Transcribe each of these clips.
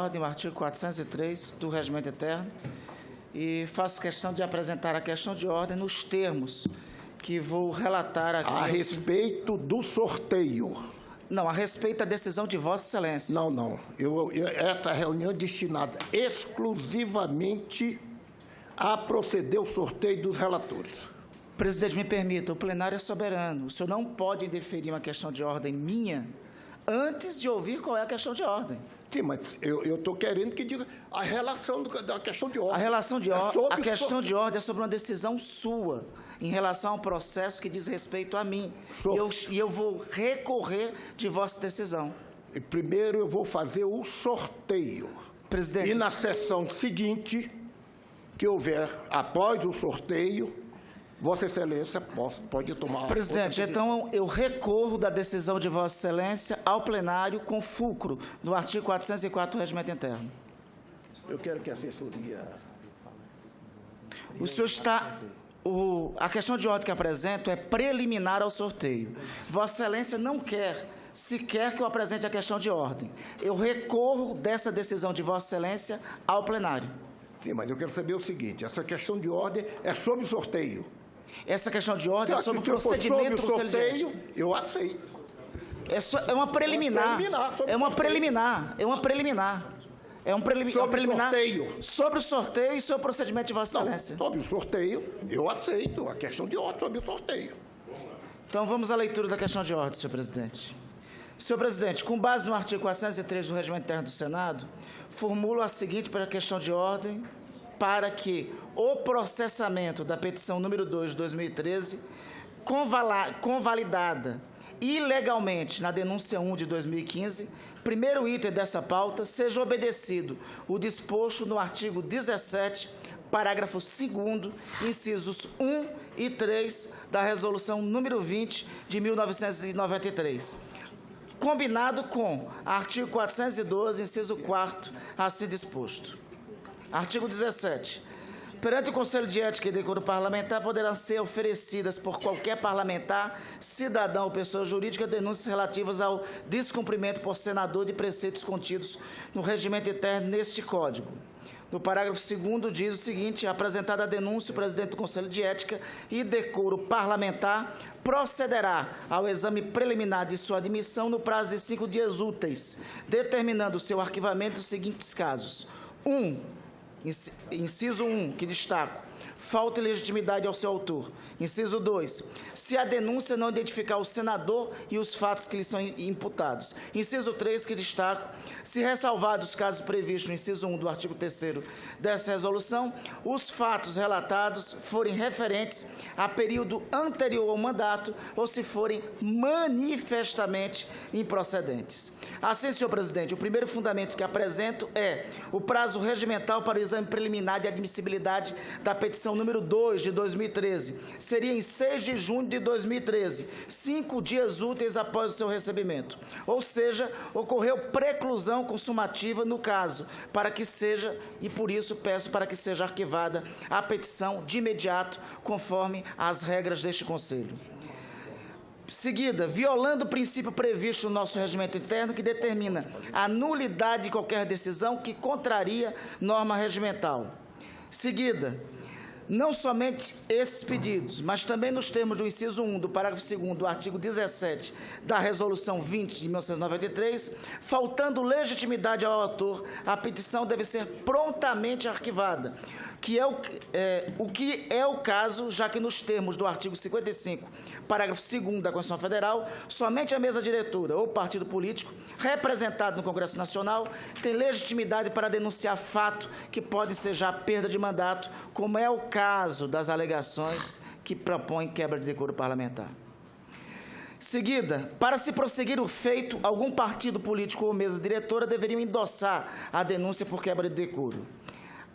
ordem, o artigo 403 do Regimento Interno, e faço questão de apresentar a questão de ordem nos termos que vou relatar aqui. A respeito do sorteio. Não, a respeito da decisão de Vossa Excelência. Não. Essa reunião é destinada exclusivamente a proceder ao sorteio dos relatores. Presidente, me permita, o plenário é soberano. O senhor não pode indeferir uma questão de ordem minha antes de ouvir qual é a questão de ordem. Sim, mas eu estou querendo que diga a relação da questão de ordem. A questão de ordem é sobre uma decisão sua, em relação a um processo que diz respeito a mim. E eu vou recorrer de vossa decisão. E primeiro eu vou fazer o sorteio. Presidente. E na sessão seguinte, que houver após o sorteio, Vossa Excelência pode tomar... Presidente, então eu recorro da decisão de Vossa Excelência ao plenário com fulcro no artigo 404 do Regimento Interno. Eu quero que a assessoria... O senhor está... A questão de ordem que apresento é preliminar ao sorteio. Vossa Excelência não quer sequer que eu apresente a questão de ordem. Eu recorro dessa decisão de Vossa Excelência ao plenário. Sim, mas eu quero saber o seguinte, essa questão de ordem é sobre o sorteio. Essa questão de ordem é sobre o procedimento do sorteio. Eu aceito. É uma preliminar. É uma preliminar sobre o sorteio e sobre o procedimento de Vossa Excelência. Sobre o sorteio, eu aceito a questão de ordem sobre o sorteio. Então, vamos à leitura da questão de ordem, senhor presidente. Senhor presidente, com base no artigo 403 do Regimento Interno do Senado, formulo a seguinte para a questão de ordem para que o processamento da petição número 2 de 2013, convalidada ilegalmente na denúncia 1 de 2015, primeiro item dessa pauta, seja obedecido o disposto no artigo 17, parágrafo 2º, incisos 1 e 3 da Resolução número 20 de 1993. Combinado com artigo 412, inciso 4º, assim disposto. Artigo 17. Perante o Conselho de Ética e Decoro Parlamentar, poderão ser oferecidas por qualquer parlamentar, cidadão ou pessoa jurídica denúncias relativas ao descumprimento por senador de preceitos contidos no regimento interno neste Código. No parágrafo 2º diz o seguinte: apresentada a denúncia, o presidente do Conselho de Ética e Decoro Parlamentar procederá ao exame preliminar de sua admissão no prazo de 5 dias úteis, determinando o seu arquivamento dos seguintes casos. 1. Inciso 1, que destaco, falta de legitimidade ao seu autor. Inciso 2, se a denúncia não identificar o senador e os fatos que lhe são imputados. Inciso 3, que destaco, se ressalvados os casos previstos no inciso 1 do artigo 3º dessa resolução, os fatos relatados forem referentes a período anterior ao mandato ou se forem manifestamente improcedentes. Assim, senhor presidente, o primeiro fundamento que apresento é o prazo regimental para o exame preliminar de admissibilidade da petição número 2 de 2013. Seria em 6 de junho de 2013, 5 dias úteis após o seu recebimento. Ou seja, ocorreu preclusão consumativa no caso, para que seja, e por isso peço para que seja arquivada a petição de imediato, conforme as regras deste Conselho. Seguida, violando o princípio previsto no nosso regimento interno, que determina a nulidade de qualquer decisão que contraria norma regimental. Seguida, não somente esses pedidos, mas também nos termos do inciso 1 do parágrafo 2º do artigo 17 da Resolução 20 de 1993, faltando legitimidade ao autor, a petição deve ser prontamente arquivada, o que é o caso, já que nos termos do artigo 55, parágrafo 2º da Constituição Federal, somente a mesa diretora ou partido político representado no Congresso Nacional tem legitimidade para denunciar fato que pode ser já perda de mandato, como é o caso das alegações que propõem quebra de decoro parlamentar. Seguida, para se prosseguir o feito, algum partido político ou mesa diretora deveriam endossar a denúncia por quebra de decoro.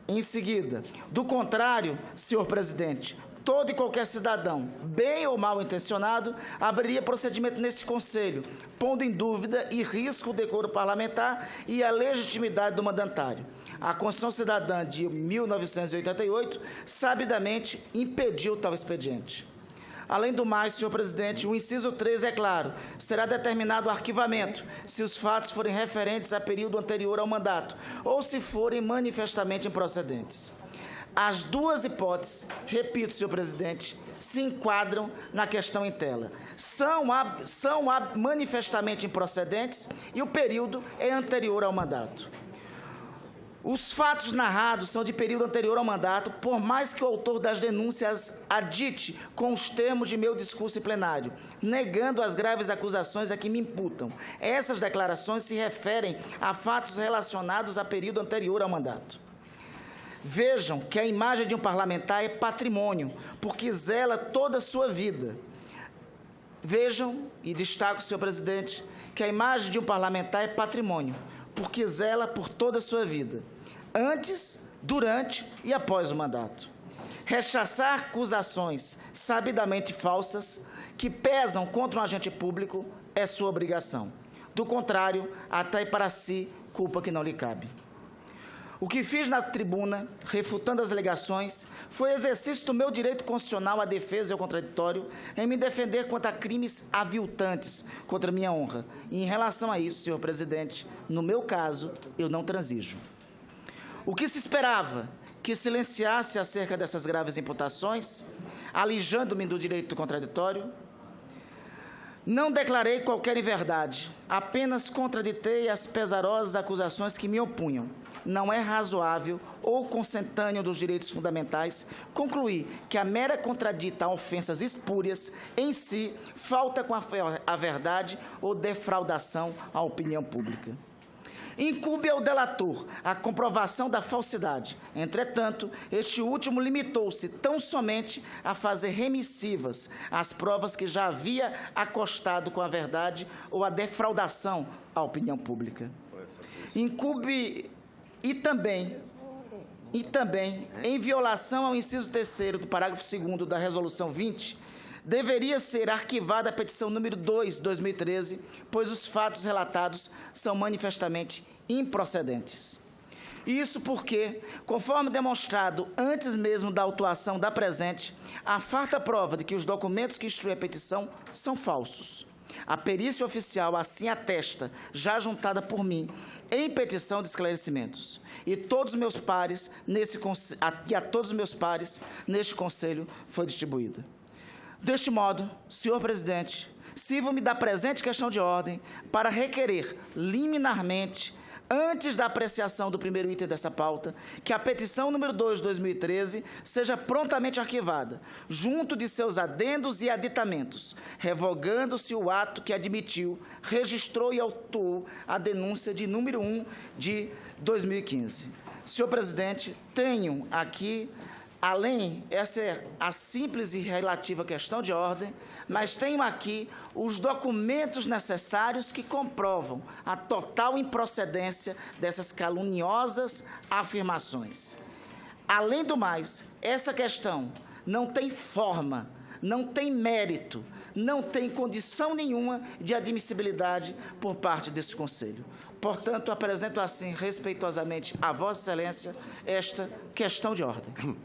Em seguida, do contrário, senhor presidente, todo e qualquer cidadão, bem ou mal intencionado, abriria procedimento nesse Conselho, pondo em dúvida e risco o decoro parlamentar e a legitimidade do mandatário. A Constituição Cidadã de 1988, sabidamente, impediu tal expediente. Além do mais, senhor presidente, o inciso 3 é claro, será determinado o arquivamento se os fatos forem referentes a período anterior ao mandato ou se forem manifestamente improcedentes. As duas hipóteses, repito, senhor presidente, se enquadram na questão em tela. São manifestamente improcedentes e o período é anterior ao mandato. Os fatos narrados são de período anterior ao mandato, por mais que o autor das denúncias adite com os termos de meu discurso em plenário, negando as graves acusações a que me imputam. Essas declarações se referem a fatos relacionados a período anterior ao mandato. Vejam que a imagem de um parlamentar é patrimônio, porque zela toda a sua vida. Vejam, e destaco, senhor presidente, que a imagem de um parlamentar é patrimônio, porque zela por toda a sua vida, antes, durante e após o mandato. Rechaçar acusações sabidamente falsas que pesam contra um agente público é sua obrigação. Do contrário, atrai para si culpa que não lhe cabe. O que fiz na tribuna, refutando as alegações, foi exercício do meu direito constitucional à defesa e ao contraditório em me defender contra crimes aviltantes contra minha honra. E em relação a isso, senhor presidente, no meu caso, eu não transijo. O que se esperava? Que silenciasse acerca dessas graves imputações, alijando-me do direito do contraditório? Não declarei qualquer inverdade, apenas contraditei as pesarosas acusações que me opunham. Não é razoável ou consentâneo dos direitos fundamentais concluir que a mera contradita a ofensas espúrias em si falta com a verdade ou defraudação à opinião pública. Incumbe ao delator a comprovação da falsidade. Entretanto, este último limitou-se tão somente a fazer remissivas as provas que já havia acostado com a verdade ou a defraudação à opinião pública. Incumbe e também, em violação ao inciso 3º do parágrafo 2º da Resolução 20, deveria ser arquivada a petição número 2, 2013, pois os fatos relatados são manifestamente improcedentes. Isso porque, conforme demonstrado antes mesmo da autuação da presente, há farta prova de que os documentos que instruem a petição são falsos. A perícia oficial assim atesta, já juntada por mim, em petição de esclarecimentos. E a todos os meus pares neste Conselho foi distribuída. Deste modo, senhor presidente, sirvo-me da presente questão de ordem para requerer liminarmente, antes da apreciação do primeiro item dessa pauta, que a petição número 2 de 2013 seja prontamente arquivada, junto de seus adendos e aditamentos, revogando-se o ato que admitiu, registrou e autuou a denúncia de número 1 de 2015. Senhor presidente, tenho aqui, essa é a simples e relativa questão de ordem, mas tenho aqui os documentos necessários que comprovam a total improcedência dessas caluniosas afirmações. Além do mais, essa questão não tem forma, não tem mérito, não tem condição nenhuma de admissibilidade por parte desse Conselho. Portanto, apresento assim, respeitosamente, a Vossa Excelência, esta questão de ordem.